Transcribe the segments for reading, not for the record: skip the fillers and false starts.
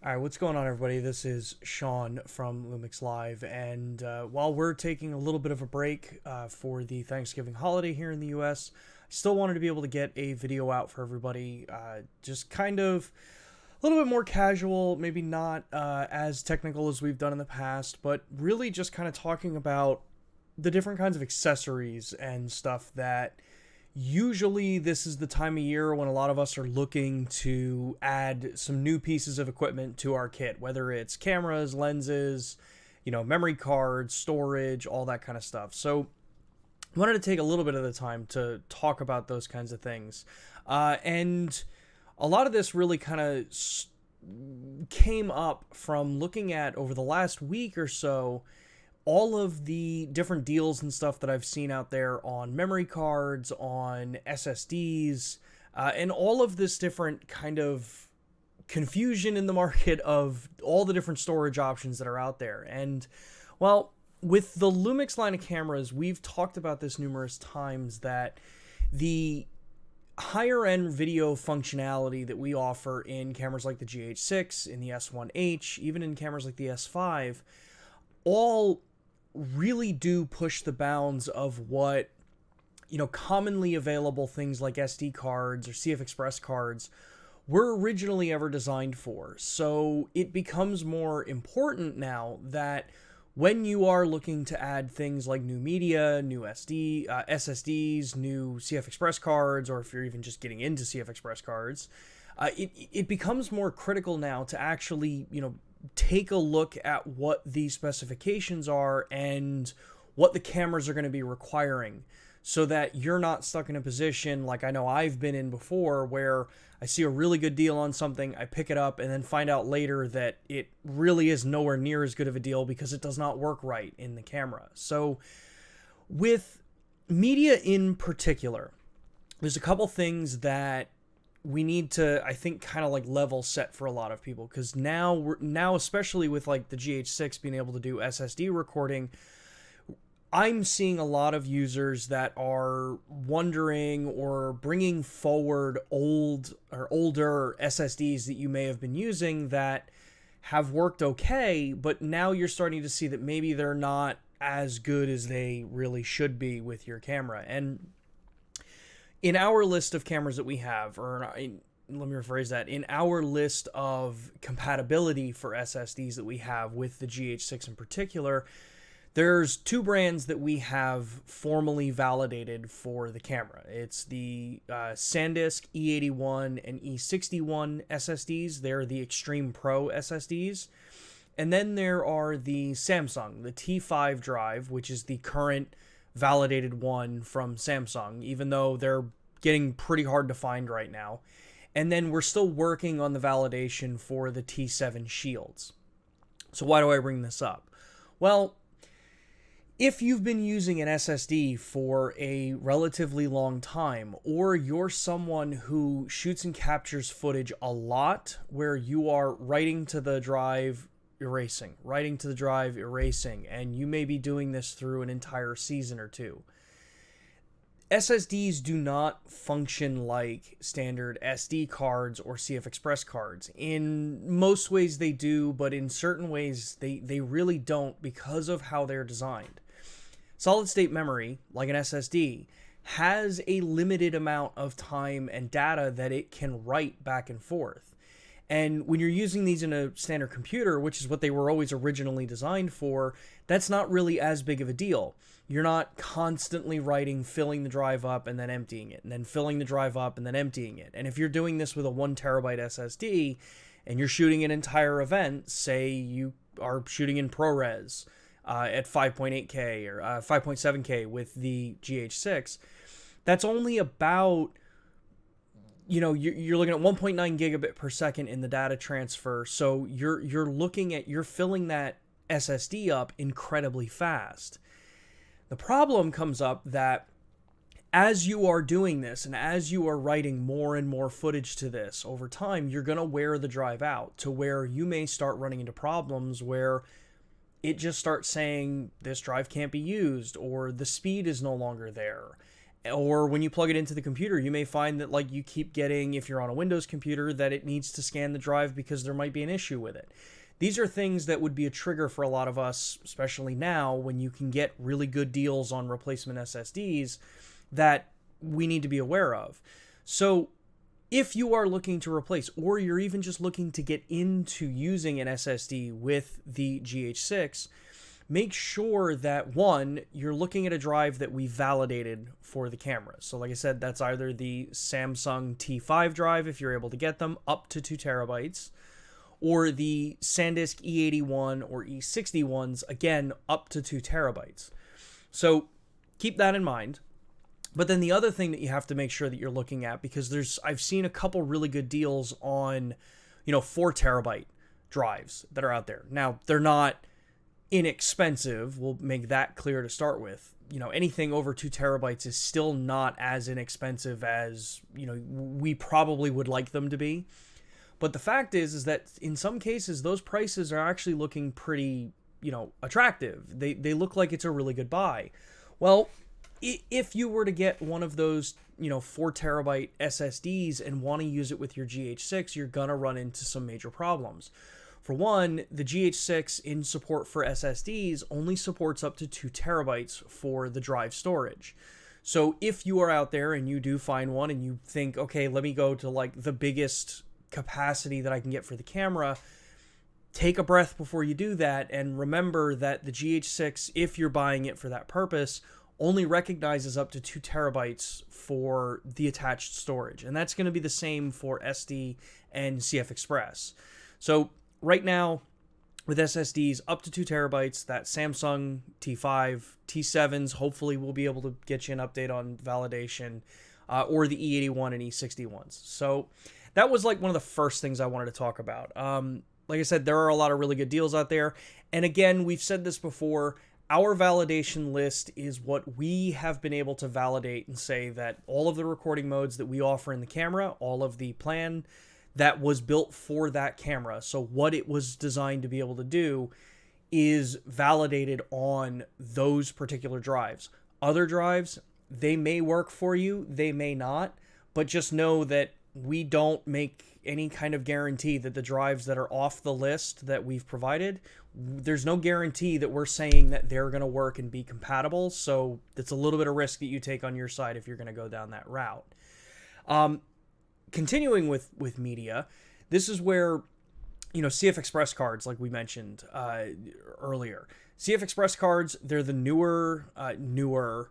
All right, what's going on, everybody? This is Sean from LUMIX Live, and while we're taking a little bit of a break for the Thanksgiving holiday here in the U.S., I still wanted to be able to get a video out for everybody, just kind of a little bit more casual, maybe not as technical as we've done in the past, but really just kind of talking about the different kinds of accessories and stuff that usually this is the time of year when a lot of us are looking to add some new pieces of equipment to our kit, whether it's cameras, lenses, memory cards, storage, all that kind of stuff. So I wanted to take a little bit of the time to talk about those kinds of things. And a lot of this really kind of came up from looking at over the last week or so all of the different deals and stuff that I've seen out there on memory cards, on SSDs, and all of this different kind of confusion in the market of all the different storage options that are out there. And, well, with the LUMIX line of cameras, we've talked about this numerous times that the higher end video functionality that we offer in cameras like the GH6, in the S1H, even in cameras like the S5, all really do push the bounds of what commonly available things like SD cards or CF Express cards were originally ever designed for. So it becomes more important now that when you are looking to add things like new media, new SSDs, new CF Express cards, or if you're even just getting into CF Express cards, it becomes more critical now to actually take a look at what the specifications are and what the cameras are going to be requiring, so that you're not stuck in a position like I know I've been in before, where I see a really good deal on something, I pick it up, and then find out later that it really is nowhere near as good of a deal because it does not work right in the camera. So with media in particular, there's a couple things that we need to, I think, kind of like level set for a lot of people, because now especially with like the GH6 being able to do SSD recording, I'm seeing a lot of users that are wondering or bringing forward old or older SSDs that you may have been using that have worked okay, but now you're starting to see that maybe they're not as good as they really should be with your camera. And in our list of cameras that we have, let me rephrase that, in our list of compatibility for SSDs that we have with the GH6 in particular, there's two brands that we have formally validated for the camera. It's the SanDisk E81 and E61 SSDs. They're the Extreme Pro SSDs. And then there are the Samsung, the T5 drive, which is the current validated one from Samsung, even though they're getting pretty hard to find right now. And then we're still working on the validation for the T7 Shields. So why do I bring this up? Well, if you've been using an SSD for a relatively long time, or you're someone who shoots and captures footage a lot, where you are writing to the drive, erasing, writing to the drive, erasing, and you may be doing this through an entire season or two, SSDs do not function like standard SD cards or CF Express cards. In most ways they do, but in certain ways they really don't, because of how they're designed. Solid state memory, like an SSD, has a limited amount of time and data that it can write back and forth. And when you're using these in a standard computer, which is what they were always originally designed for, that's not really as big of a deal. You're not constantly writing, filling the drive up, and then emptying it, and then filling the drive up, and then emptying it. And if you're doing this with a 1 terabyte SSD, and you're shooting an entire event, say you are shooting in ProRes at 5.8K or 5.7K with the GH6, that's only about, you're looking at 1.9 gigabit per second in the data transfer. So you're filling that SSD up incredibly fast. The problem comes up that as you are doing this and as you are writing more and more footage to this over time, you're going to wear the drive out to where you may start running into problems where it just starts saying this drive can't be used, or the speed is no longer there. Or when you plug it into the computer, you may find that like you keep getting, if you're on a Windows computer, that it needs to scan the drive because there might be an issue with it. These are things that would be a trigger for a lot of us, especially now when you can get really good deals on replacement SSDs, that we need to be aware of. So if you are looking to replace, or you're even just looking to get into using an SSD with the GH6, make sure that, one, you're looking at a drive that we validated for the camera. So like I said, that's either the Samsung T5 drive, if you're able to get them, up to 2 terabytes, or the SanDisk E81 or E61s, again, up to 2 terabytes. So keep that in mind. But then the other thing that you have to make sure that you're looking at, because I've seen a couple really good deals on, 4 terabyte drives that are out there. Now, they're not inexpensive. We'll make that clear to start with. Anything over 2 terabytes is still not as inexpensive as, we probably would like them to be. But the fact is that in some cases, those prices are actually looking pretty, attractive. They look like it's a really good buy. Well, if you were to get one of those, 4 terabyte SSDs and want to use it with your GH6, you're going to run into some major problems. For one, the GH6 in support for SSDs only supports up to 2 terabytes for the drive storage. So if you are out there and you do find one and you think, okay, let me go to like the biggest capacity that I can get for the camera, take a breath before you do that, and remember that the GH6, if you're buying it for that purpose, only recognizes up to 2 terabytes for the attached storage. And that's going to be the same for SD and CF Express. So right now, with SSDs up to 2 terabytes, that Samsung T5, T7s, hopefully we'll be able to get you an update on validation, or the E81 and E61s. So that was like one of the first things I wanted to talk about. Like I said, there are a lot of really good deals out there. And again, we've said this before, our validation list is what we have been able to validate and say that all of the recording modes that we offer in the camera, all of the plan that was built for that camera, so what it was designed to be able to do, is validated on those particular drives. Other drives, they may work for you, they may not, but just know that we don't make any kind of guarantee that the drives that are off the list that we've provided, there's no guarantee that we're saying that they're going to work and be compatible. So it's a little bit of risk that you take on your side if you're going to go down that route. Continuing with media, this is where, CF Express cards, like we mentioned earlier. CF Express cards, they're the newer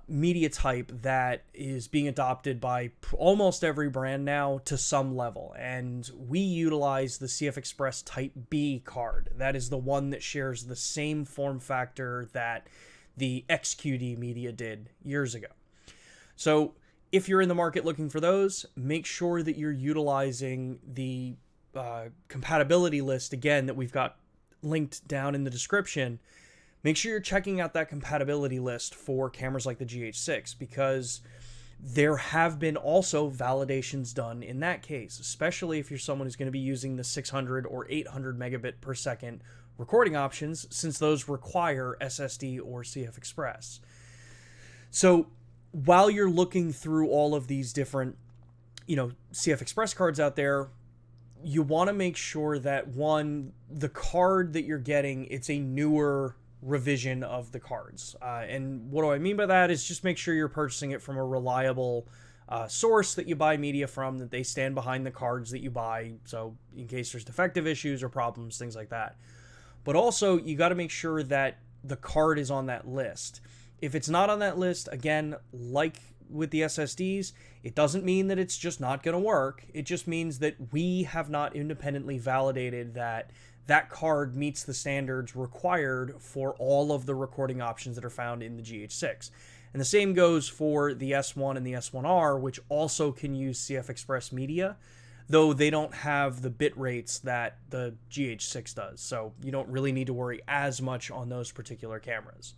media type that is being adopted by almost every brand now to some level, and we utilize the CF Express Type B card. That is the one that shares the same form factor that the XQD media did years ago. So if you're in the market looking for those, make sure that you're utilizing the compatibility list, again, that we've got linked down in the description. Make sure you're checking out that compatibility list for cameras like the GH6, because there have been also validations done in that case, especially if you're someone who's going to be using the 600 or 800 megabit per second recording options, since those require SSD or CF Express. So while you're looking through all of these different, CF Express cards out there, you want to make sure that, one, the card that you're getting, it's a newer revision of the cards. And what do I mean by that is just make sure you're purchasing it from a reliable source that you buy media from, that they stand behind the cards that you buy, so in case there's defective issues or problems, things like that. But also, you got to make sure that the card is on that list. If it's not on that list, again, like with the SSDs, it doesn't mean that it's just not going to work. It just means that we have not independently validated that that card meets the standards required for all of the recording options that are found in the GH6. And the same goes for the S1 and the S1R, which also can use CF Express media, though they don't have the bit rates that the GH6 does. So you don't really need to worry as much on those particular cameras.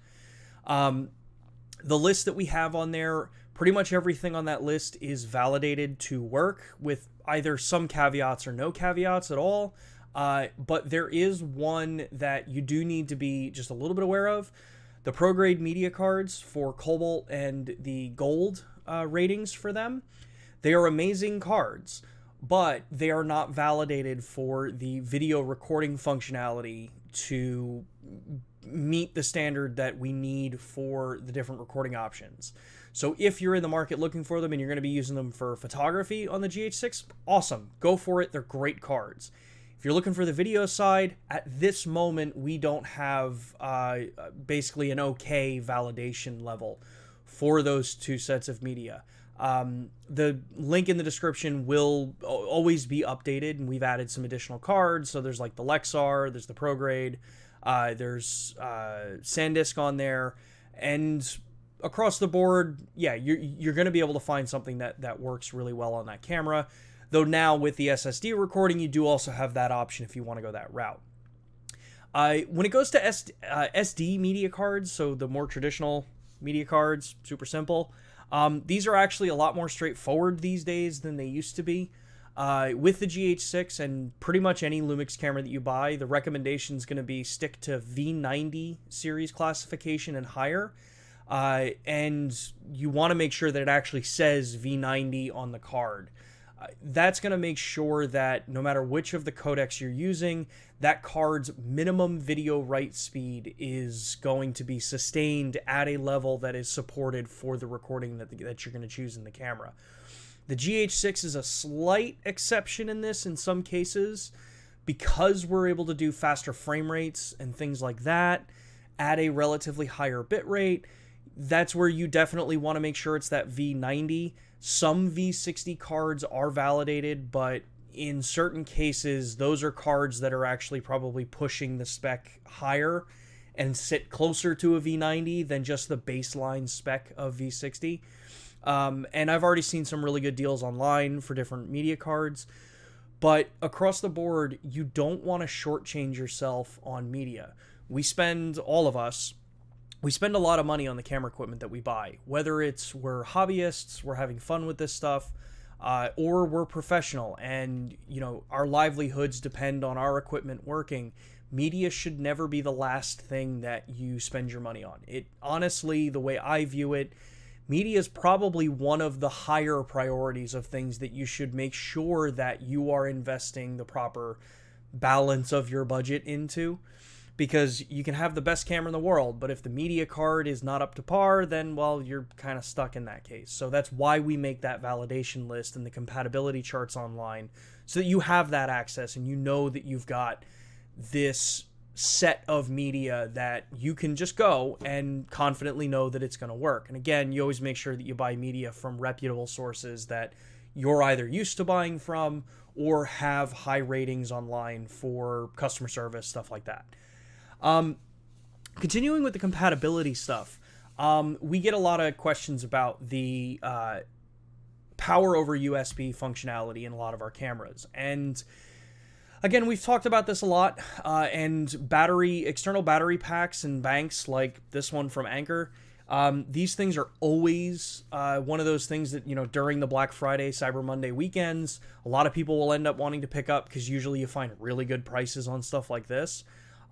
The list that we have on there, pretty much everything on that list is validated to work, with either some caveats or no caveats at all. But there is one that you do need to be just a little bit aware of. The pro grade media cards for Cobalt and the Gold ratings for them, they are amazing cards, but they are not validated for the video recording functionality to meet the standard that we need for the different recording options. So if you're in the market looking for them and you're going to be using them for photography on the GH6, awesome, go for it. They're great cards. If you're looking for the video side, at this moment, we don't have basically an okay validation level for those two sets of media. The link in the description will always be updated, and we've added some additional cards. So there's like the Lexar, there's the ProGrade, there's SanDisk on there, and across the board, yeah, you're going to be able to find something that works really well on that camera. Though now with the SSD recording, you do also have that option if you want to go that route. When it goes to SD media cards, so the more traditional media cards, super simple. These are actually a lot more straightforward these days than they used to be. With the GH6 and pretty much any Lumix camera that you buy, the recommendation is going to be stick to V90 series classification and higher. And you want to make sure that it actually says V90 on the card. That's going to make sure that no matter which of the codecs you're using, that card's minimum video write speed is going to be sustained at a level that is supported for the recording that you're going to choose in the camera. The GH6 is a slight exception in this in some cases, because we're able to do faster frame rates and things like that at a relatively higher bit rate. That's where you definitely want to make sure it's that V90. Some V60 cards are validated, but in certain cases, those are cards that are actually probably pushing the spec higher and sit closer to a V90 than just the baseline spec of V60. And I've already seen some really good deals online for different media cards. But across the board, you don't want to shortchange yourself on media. All of us, we spend a lot of money on the camera equipment that we buy, whether it's we're hobbyists, we're having fun with this stuff, or we're professional and, our livelihoods depend on our equipment working. Media should never be the last thing that you spend your money on. Honestly, the way I view it, media is probably one of the higher priorities of things that you should make sure that you are investing the proper balance of your budget into. Because you can have the best camera in the world, but if the media card is not up to par, then, well, you're kind of stuck in that case. So that's why we make that validation list and the compatibility charts online, so that you have that access and you know that you've got this set of media that you can just go and confidently know that it's going to work. And again, you always make sure that you buy media from reputable sources that you're either used to buying from or have high ratings online for customer service, stuff like that. Continuing with the compatibility stuff, we get a lot of questions about the power over USB functionality in a lot of our cameras. And again, we've talked about this a lot, and external battery packs and banks like this one from Anker, these things are always one of those things that, during the Black Friday, Cyber Monday weekends, a lot of people will end up wanting to pick up because usually you find really good prices on stuff like this.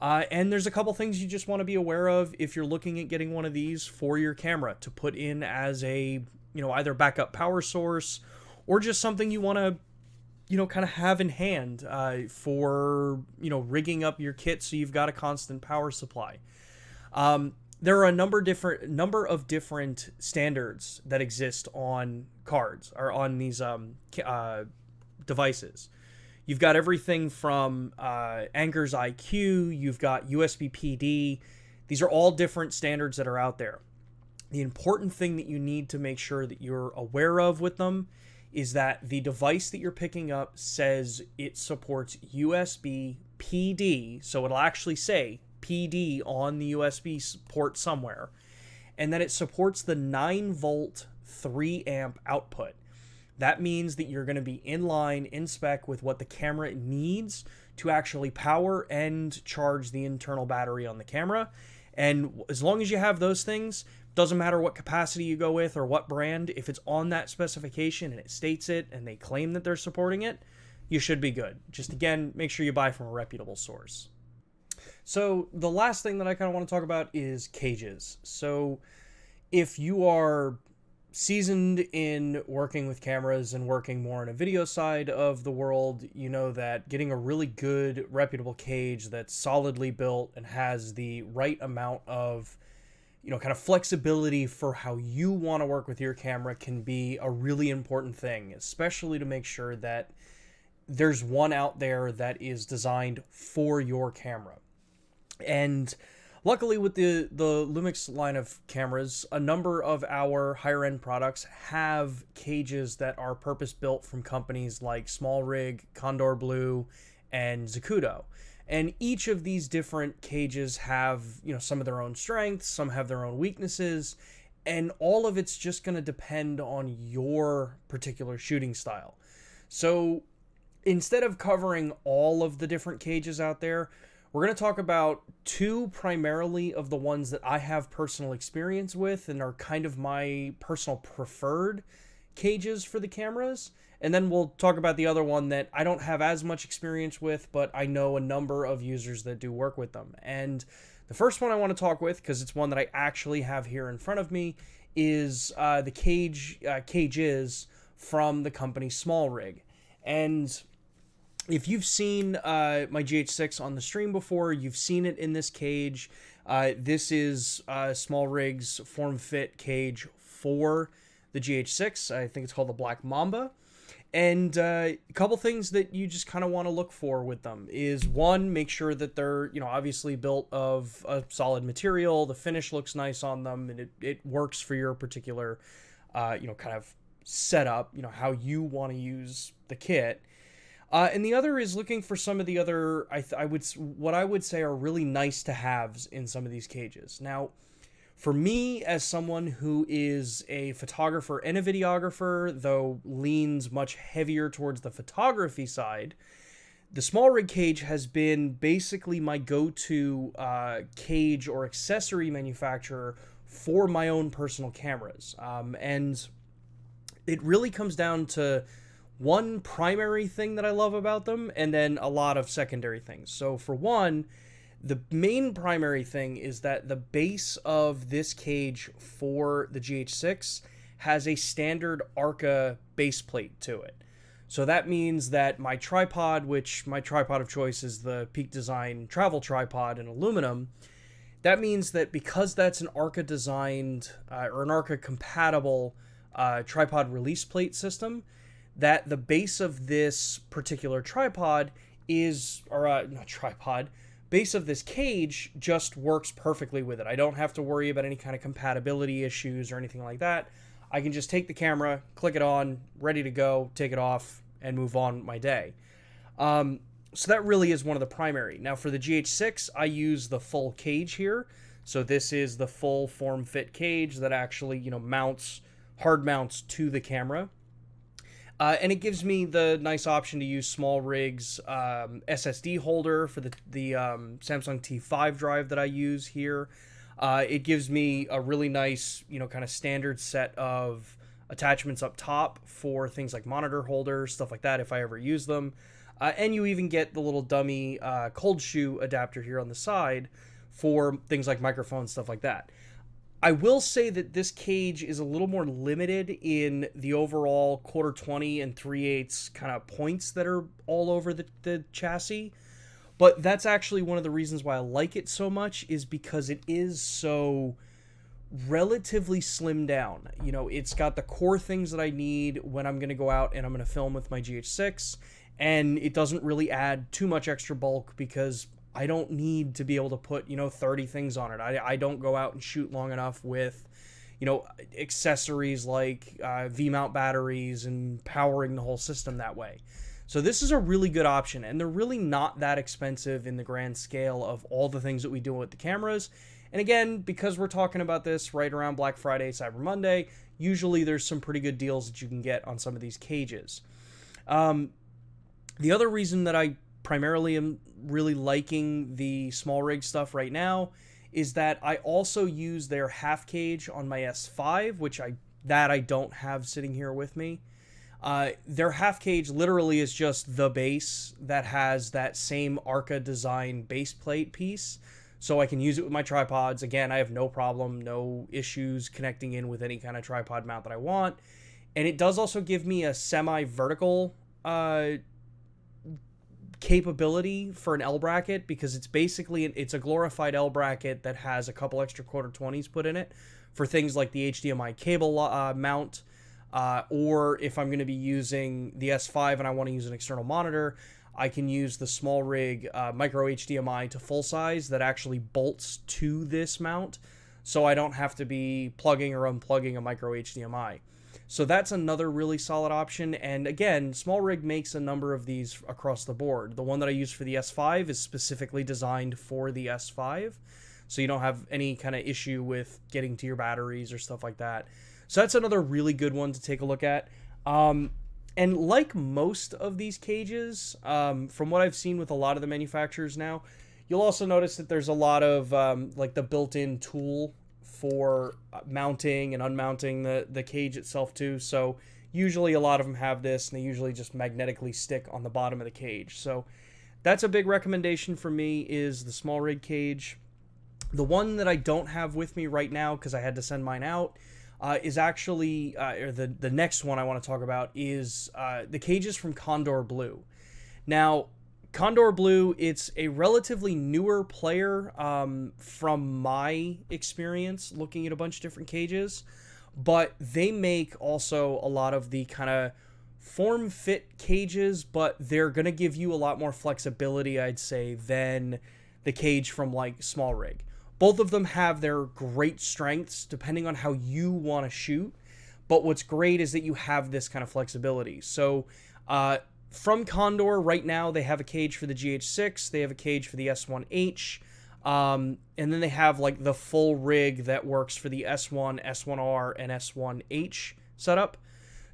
And there's a couple things you just want to be aware of if you're looking at getting one of these for your camera to put in as a, either backup power source or just something you want to, kind of have in hand for, rigging up your kit so you've got a constant power supply. There are a number of different standards that exist on cards or on these devices. You've got everything from Anker's IQ, you've got USB PD. These are all different standards that are out there. The important thing that you need to make sure that you're aware of with them is that the device that you're picking up says it supports USB PD, so it'll actually say PD on the USB port somewhere, and that it supports the 9-volt 3-amp output. That means that you're going to be in line, in spec with what the camera needs to actually power and charge the internal battery on the camera. And as long as you have those things, doesn't matter what capacity you go with or what brand, if it's on that specification and it states it and they claim that they're supporting it, you should be good. Just again, make sure you buy from a reputable source. So the last thing that I kind of want to talk about is cages. So if you are seasoned in working with cameras and working more on a video side of the world, you know that getting a really good, reputable cage that's solidly built and has the right amount of, kind of flexibility for how you want to work with your camera can be a really important thing, especially to make sure that there's one out there that is designed for your camera. And luckily, with the LUMIX line of cameras, a number of our higher end products have cages that are purpose built from companies like Small Rig, Condor Blue, and Zacuto. And each of these different cages have, some of their own strengths, some have their own weaknesses, and all of it's just going to depend on your particular shooting style. So instead of covering all of the different cages out there, we're going to talk about two primarily of the ones that I have personal experience with and are kind of my personal preferred cages for the cameras. And then we'll talk about the other one that I don't have as much experience with, but I know a number of users that do work with them. And the first one I want to talk with, because it's one that I actually have here in front of me, is the cages from the company Small Rig. And if you've seen my GH6 on the stream before, you've seen it in this cage. This is Small Rig's form fit cage for the GH6. I think it's called the Black Mamba. And a couple things that you just kind of want to look for with them is, one, make sure that they're, obviously built of a solid material. The finish looks nice on them, and it works for your particular, kind of setup, how you want to use the kit. And the other is looking for some of the other, what I would say are really nice to haves in some of these cages. Now, for me, as someone who is a photographer and a videographer, though leans much heavier towards the photography side, the Small Rig cage has been basically my go-to cage or accessory manufacturer for my own personal cameras. And it really comes down to one primary thing that I love about them, and then a lot of secondary things. So for one, the main primary thing is that the base of this cage for the GH6 has a standard Arca base plate to it. So that means that my tripod, which my tripod of choice is the Peak Design travel tripod in aluminum, that means that because that's an Arca designed or an Arca compatible tripod release plate system, that the base of this particular tripod is, base of this cage just works perfectly with it. I don't have to worry about any kind of compatibility issues or anything like that. I can just take the camera, click it on, ready to go, take it off, and move on my day. So that really is one of the primary. Now for the GH6, I use the full cage here. So this is the full form fit cage that actually, hard mounts to the camera. And it gives me the nice option to use Small Rig's SSD holder for the Samsung T5 drive that I use here. It gives me a really nice, kind of standard set of attachments up top for things like monitor holders, stuff like that, if I ever use them. And you even get the little dummy cold shoe adapter here on the side for things like microphones, stuff like that. I will say that this cage is a little more limited in the overall 1/4-20 and 3/8 kind of points that are all over the chassis. But that's actually one of the reasons why I like it so much, is because it is so relatively slimmed down. It's got the core things that I need when I'm going to go out and I'm going to film with my GH6. And it doesn't really add too much extra bulk because I don't need to be able to put, 30 things on it. I don't go out and shoot long enough with, accessories like V-mount batteries and powering the whole system that way. So this is a really good option, and they're really not that expensive in the grand scale of all the things that we do with the cameras. And again, because we're talking about this right around Black Friday, Cyber Monday, usually there's some pretty good deals that you can get on some of these cages. The other reason that I primarily am really liking the Small Rig stuff right now is that I also use their half cage on my S5, which I don't have sitting here with me. Their half cage literally is just the base that has that same Arca design base plate piece. So I can use it with my tripods. Again, I have no problem, no issues connecting in with any kind of tripod mount that I want. And it does also give me a semi-vertical capability for an L bracket, because it's basically it's a glorified L bracket that has a couple extra quarter 20s put in it for things like the HDMI cable mount, or if I'm going to be using the S5 and I want to use an external monitor, I can use the small rig micro HDMI to full size that actually bolts to this mount, so I don't have to be plugging or unplugging a micro HDMI. So that's another really solid option. And again, small rig makes a number of these across the board. The one that I use for the S5 is specifically designed for the S5, so you don't have any kind of issue with getting to your batteries or stuff like that. So that's another really good one to take a look at. And like most of these cages, from what I've seen with a lot of the manufacturers now, you'll also notice that there's a lot of like the built-in tool for mounting and unmounting the cage itself too. So usually a lot of them have this, and they usually just magnetically stick on the bottom of the cage. So that's a big recommendation for me, is the small rig cage. The one that I don't have with me right now because I had to send mine out is actually, or the next one I want to talk about is the cages from Condor Blue. Now, Condor Blue, it's a relatively newer player from my experience looking at a bunch of different cages, but they make also a lot of the kind of form-fit cages, but they're going to give you a lot more flexibility, I'd say, than the cage from like Small Rig. Both of them have their great strengths depending on how you want to shoot, but what's great is that you have this kind of flexibility. So from Condor right now, they have a cage for the GH6, they have a cage for the S1H, and then they have like the full rig that works for the S1, S1R, and S1H setup.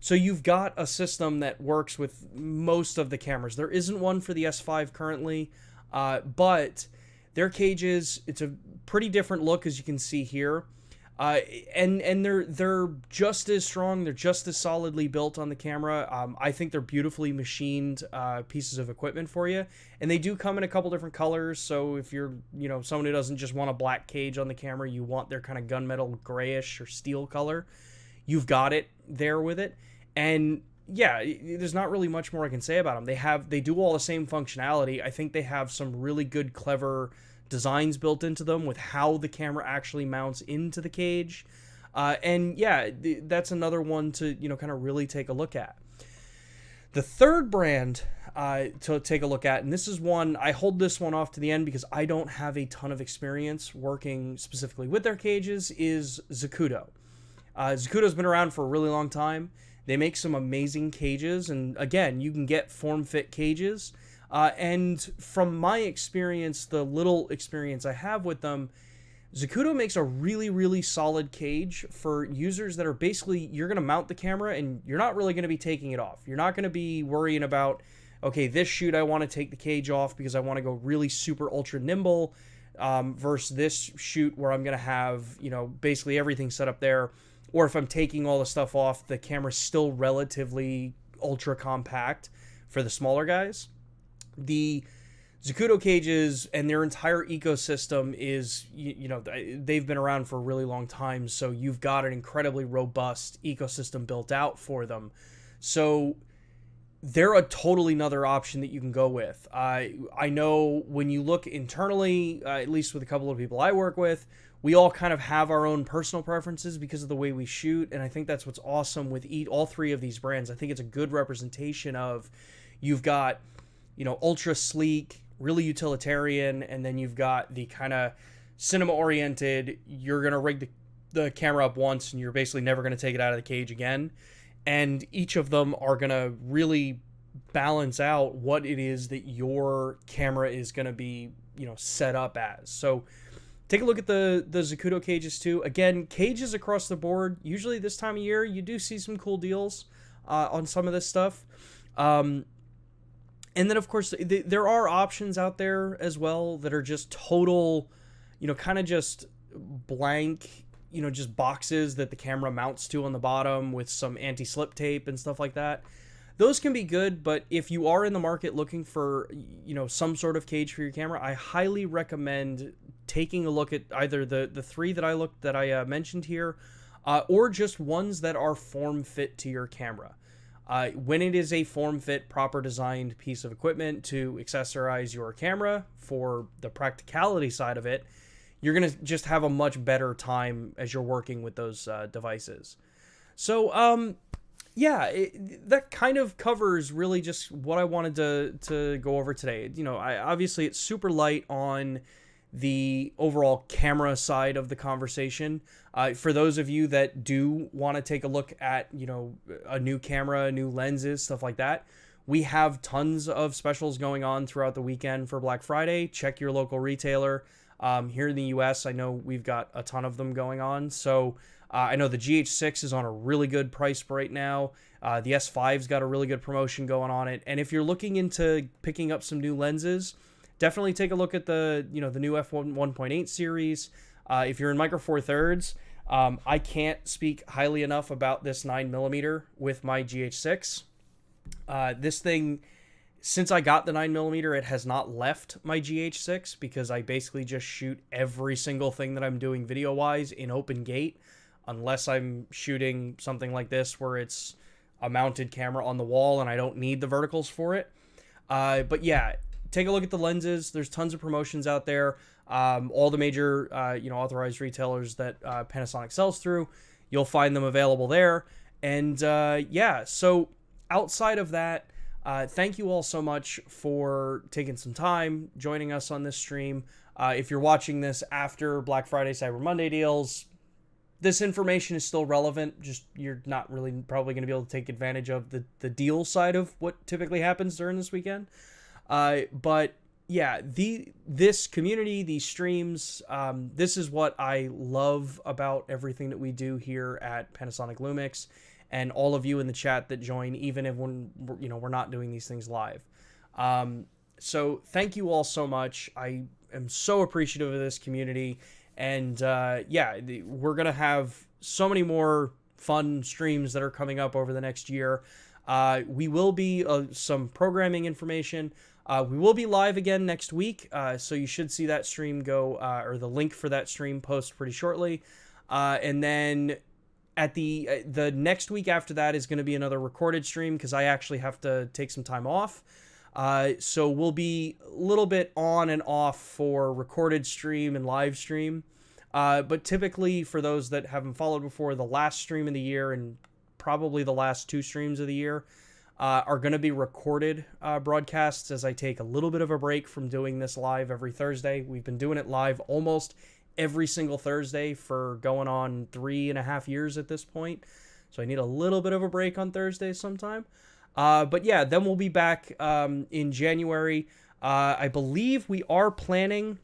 So you've got a system that works with most of the cameras. There isn't one for the S5 currently, but their cages, it's a pretty different look, as you can see here. And they're just as strong, they're just as solidly built on the camera. I think they're beautifully machined pieces of equipment for you, and they do come in a couple different colors. So if you're someone who doesn't just want a black cage on the camera, you want their kind of gunmetal grayish or steel color, you've got it there with it. And yeah, there's not really much more I can say about them. They do all the same functionality. I think they have some really good, clever designs built into them with how the camera actually mounts into the cage. And yeah, that's another one to, kind of really take a look at. The third brand to take a look at, and this is one, I hold this one off to the end because I don't have a ton of experience working specifically with their cages, is Zacuto. Zacuto's been around for a really long time. They make some amazing cages, and again, you can get form-fit cages. And from my experience, the little experience I have with them, Zacuto makes a really, really solid cage for users that are basically, you're going to mount the camera and you're not really going to be taking it off. You're not going to be worrying about, okay, this shoot I want to take the cage off because I want to go really super ultra nimble, versus this shoot where I'm going to have, basically everything set up there. Or if I'm taking all the stuff off, the camera's still relatively ultra compact for the smaller guys. The Zacuto cages and their entire ecosystem is, they've been around for a really long time, so you've got an incredibly robust ecosystem built out for them. So they're a totally another option that you can go with. I know when you look internally, at least with a couple of people I work with, we all kind of have our own personal preferences because of the way we shoot, and I think that's what's awesome with all three of these brands. I think it's a good representation of, you've got, ultra sleek, really utilitarian, and then you've got the kind of cinema-oriented, you're going to rig the camera up once and you're basically never going to take it out of the cage again. And each of them are going to really balance out what it is that your camera is going to be, set up as. So take a look at the Zacuto cages too. Again, cages across the board. Usually this time of year, you do see some cool deals on some of this stuff. And then, of course, there are options out there as well that are just total, kind of just blank just boxes that the camera mounts to on the bottom with some anti-slip tape and stuff like that. Those can be good, but if you are in the market looking for, some sort of cage for your camera, I highly recommend taking a look at either the three that I mentioned here, or just ones that are form fit to your camera. When it is a form fit, proper designed piece of equipment to accessorize your camera for the practicality side of it, you're going to just have a much better time as you're working with those devices. So, that kind of covers really just what I wanted to go over today. Obviously it's super light on the overall camera side of the conversation. For those of you that do want to take a look at, a new camera, new lenses, stuff like that, we have tons of specials going on throughout the weekend for Black Friday. Check your local retailer. Here in the US, I know we've got a ton of them going on. So I know the GH6 is on a really good price right now. The S5's got a really good promotion going on it. And if you're looking into picking up some new lenses, definitely take a look at the new f1 1.8 series. If you're in Micro Four Thirds, I can't speak highly enough about this 9mm with my GH6. This thing, since I got the 9mm, it has not left my GH6 because I basically just shoot every single thing that I'm doing video-wise in open gate, unless I'm shooting something like this where it's a mounted camera on the wall and I don't need the verticals for it. But yeah, take a look at the lenses. There's tons of promotions out there. All the major, authorized retailers that Panasonic sells through, you'll find them available there. And so outside of that, thank you all so much for taking some time joining us on this stream. If you're watching this after Black Friday, Cyber Monday deals, this information is still relevant. Just you're not really probably going to be able to take advantage of the deal side of what typically happens during this weekend. But yeah, this community, these streams, this is what I love about everything that we do here at Panasonic LUMIX, and all of you in the chat that join, even if when we're not doing these things live. So thank you all so much. I am so appreciative of this community, and we're gonna have so many more fun streams that are coming up over the next year. We will be some programming information. We will be live again next week, so you should see that stream go, or the link for that stream post pretty shortly. And then at the next week after that is going to be another recorded stream because I actually have to take some time off. So we'll be a little bit on and off for recorded stream and live stream. But typically, for those that haven't followed before, the last stream of the year and probably the last two streams of the year are going to be recorded broadcasts as I take a little bit of a break from doing this live every Thursday. We've been doing it live almost every single Thursday for going on 3.5 years at this point. So I need a little bit of a break on Thursdays sometime. But yeah, then we'll be back in January. I believe we are planning,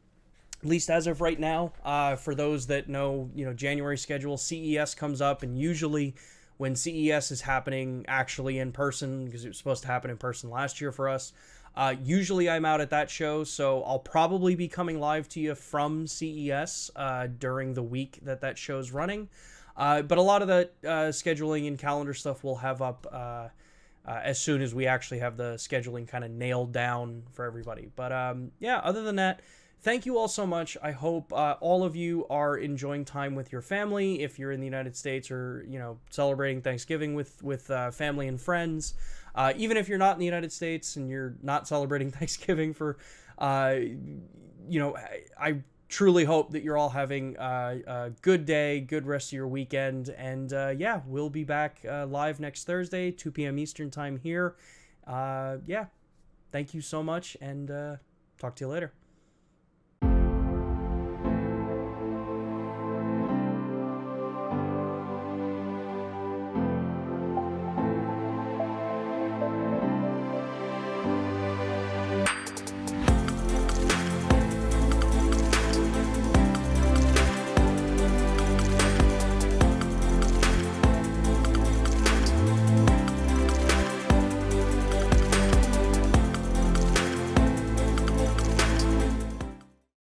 at least as of right now, for those that know, January schedule, CES comes up, and usually when CES is happening actually in person, because it was supposed to happen in person last year for us, usually I'm out at that show, so I'll probably be coming live to you from CES during the week that show's running. But a lot of the scheduling and calendar stuff we'll have up as soon as we actually have the scheduling kind of nailed down for everybody. But other than that, thank you all so much. I hope all of you are enjoying time with your family if you're in the United States, or celebrating Thanksgiving with family and friends. Even if you're not in the United States and you're not celebrating Thanksgiving for, I truly hope that you're all having a good day, good rest of your weekend. And we'll be back live next Thursday, 2 p.m. Eastern time here. Thank you so much, and talk to you later.